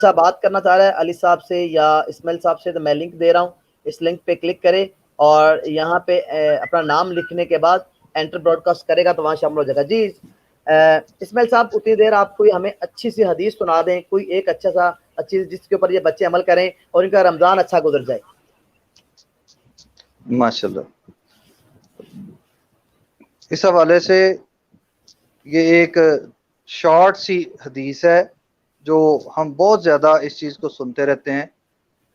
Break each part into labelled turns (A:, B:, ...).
A: اچھا بات کرنا چاہ رہا ہے علی صاحب سے یا اسماعیل صاحب سے، تو میں لنک دے رہا ہوں، اس لنک پہ کلک کرے اور یہاں پہ اپنا نام لکھنے کے بعد انٹر براڈ کاسٹ کرے گا تو وہاں شامل ہو جائے گا۔ جی اسماعیل صاحب اتنی دیر آپ کوئی ہمیں اچھی سی حدیث سنا دیں، کوئی ایک اچھی جس کے اوپر یہ بچے عمل کریں اور ان کا رمضان اچھا گزر جائے۔
B: ماشاءاللہ، اس حوالے سے یہ ایک شارٹ سی حدیث ہے جو ہم بہت زیادہ اس چیز کو سنتے رہتے ہیں،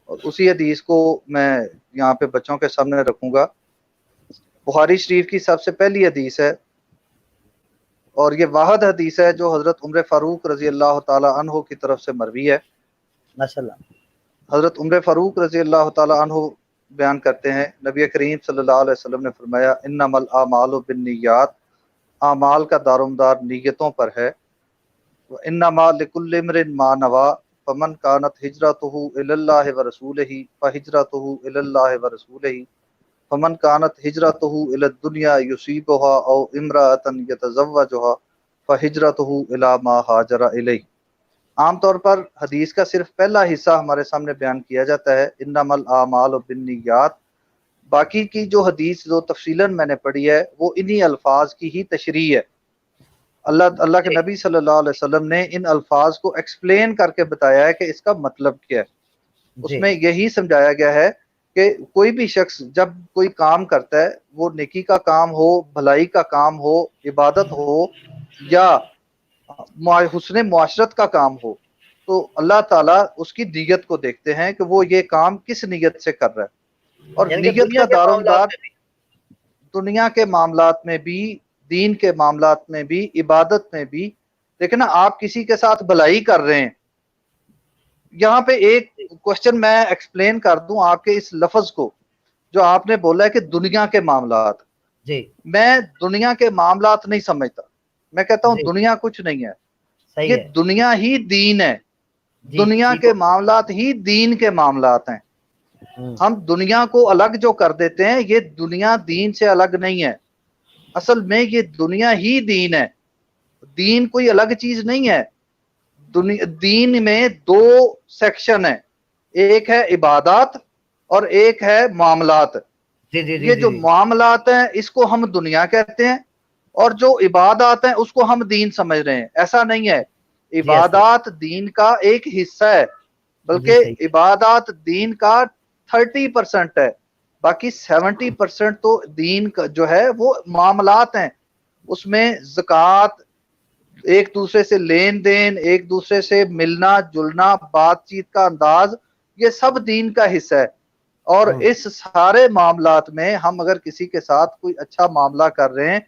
B: اور اسی حدیث کو میں یہاں پہ بچوں کے سامنے رکھوں گا۔ بخاری شریف کی سب سے پہلی حدیث ہے، اور یہ واحد حدیث ہے جو حضرت عمر فاروق رضی اللہ تعالی عنہ کی طرف سے مروی ہے۔
A: ماشاءاللہ،
B: حضرت عمر فاروق رضی اللہ تعالی عنہ بیان کرتے ہیں، نبی کریم صلی اللہ علیہ وسلم نے فرمایا انما الاعمال بالنیات، اعمال کا دارومدار نیتوں پر ہے۔ انما لکل امرئ ما نوی، فمن کانت ہجرتہ الی اللہ ورسولہ فہجرتہ الی اللہ ورسولہ، فمن کانت ہجرتہ الی الدنیا یصیبها او امرأۃ یتزوجها فہجرتہ الی ما ہاجر الیہ۔ عام طور پر حدیث کا صرف پہلا حصہ ہمارے سامنے بیان کیا جاتا ہے، انما الاعمال بالنیات۔ باقی کی جو حدیث جو تفصیلاً میں نے پڑھی ہے وہ انہی الفاظ کی ہی تشریح ہے۔ اللہ کے نبی صلی اللہ علیہ وسلم نے ان الفاظ کو ایکسپلین کر کے بتایا ہے کہ اس کا مطلب کیا ہے۔ اس میں یہی سمجھایا گیا ہے کہ کوئی بھی شخص جب کوئی کام کرتا ہے، وہ نیکی کا کام ہو، بھلائی کا کام ہو، عبادت ہو یا حسن معاشرت کا کام ہو، تو اللہ تعالیٰ اس کی نیت کو دیکھتے ہیں کہ وہ یہ کام کس نیت سے کر رہا ہے۔ اور
A: یعنی کہ
B: نیت
A: دنیا
B: کا
A: کے معاملات
B: دارومدار
A: میں بھی،
B: دنیا کے معاملات میں بھی، دین کے معاملات میں بھی، عبادت میں بھی۔ لیکن آپ کسی کے ساتھ بھلائی کر رہے ہیں، یہاں پہ ایک کوشچن میں ایکسپلین کر دوں آپ کے اس لفظ کو جو آپ نے بولا ہے کہ دنیا کے معاملات۔
A: جی
B: میں دنیا کے معاملات نہیں سمجھتا، میں کہتا ہوں
A: جی
B: دنیا کچھ نہیں ہے،
A: صحیح
B: یہ
A: ہے،
B: دنیا ہی دین ہے۔
A: جی
B: دنیا
A: ٹھیک
B: کے
A: ہو،
B: معاملات ہی دین کے معاملات ہیں۔ ہم دنیا کو الگ جو کر دیتے ہیں، یہ دنیا دین سے الگ نہیں ہے، اصل میں یہ دنیا ہی دین ہے۔ دین کوئی الگ چیز نہیں ہے۔ دین میں دو سیکشن ہیں، ایک ہے عبادات اور ایک ہے معاملات۔
A: جی جی جی
B: یہ جو
A: جی
B: معاملات ہیں اس کو ہم دنیا کہتے ہیں، اور جو عبادات ہیں اس کو ہم دین سمجھ رہے ہیں۔ ایسا نہیں ہے،
A: جی ایسے
B: عبادات دین کا ایک حصہ ہے،
A: جی
B: بلکہ
A: صحیح
B: عبادات دین کا 30% ہے، باقی 70% تو دین کا جو ہے وہ معاملات ہیں۔ اس میں زکوٰۃ، ایک دوسرے سے لین دین، ایک دوسرے سے ملنا جلنا، بات چیت کا انداز، یہ سب دین کا حصہ ہے۔ اور اس سارے معاملات میں ہم اگر کسی کے ساتھ کوئی اچھا معاملہ کر رہے ہیں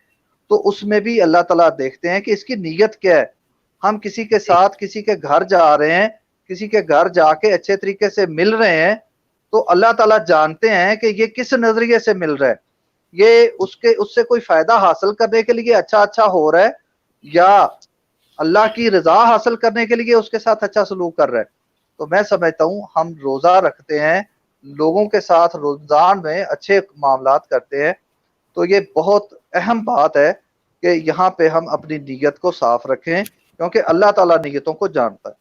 B: تو اس میں بھی اللہ تعالیٰ دیکھتے ہیں کہ اس کی نیت کیا ہے۔ ہم کسی کے ساتھ کسی کے گھر جا رہے ہیں، کسی کے گھر جا کے اچھے طریقے سے مل رہے ہیں، تو اللہ تعالیٰ جانتے ہیں کہ یہ کس نظریے سے مل رہا ہے، یہ اس سے کوئی فائدہ حاصل کرنے کے لیے اچھا ہو رہا ہے یا اللہ کی رضا حاصل کرنے کے لیے اس کے ساتھ اچھا سلوک کر رہا ہے۔ تو میں سمجھتا ہوں ہم روزہ رکھتے ہیں، لوگوں کے ساتھ رمضان میں اچھے معاملات کرتے ہیں، تو یہ بہت اہم بات ہے کہ یہاں پہ ہم اپنی نیت کو صاف رکھیں، کیونکہ اللہ تعالیٰ نیتوں کو جانتا ہے۔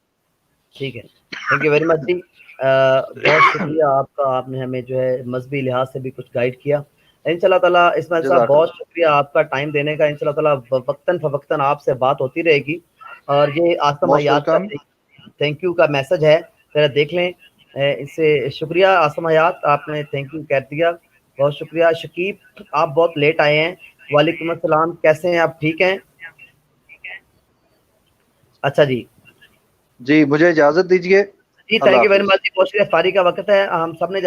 A: ٹھیک ہے، تھینک یو ویری مچ جی، بہت شکریہ آپ کا، آپ نے ہمیں جو ہے مذہبی لحاظ سے بھی کچھ گائیڈ کیا ان شاء اللہ تعالیٰ۔ اسماعیل صاحب
B: جزاک
A: بہت
B: اللہ۔
A: شکریہ آپ کا ٹائم دینے کا، ان شاء اللہ تعالیٰ وقتاً فوقتاً آپ سے بات ہوتی رہے گی۔ اور یہ آسم
B: موسٹ
A: حیات کا
B: ویلکم۔
A: تھینک یو کا میسج ہے، ذرا دیکھ لیں اس سے۔ شکریہ آسم حیات، آپ نے تھینک یو کہہ دیا، بہت شکریہ۔ شکیب آپ بہت لیٹ آئے ہیں، وعلیکم السلام، کیسے ہیں آپ؟ ٹھیک ہیں؟ اچھا جی
B: مجھے اجازت دیجیے۔
A: جی،
B: اللہ
A: تھینک یو ویری
B: حافظ۔
A: مچ، بہت شکریہ، فاری کا وقت ہے، ہم سب نے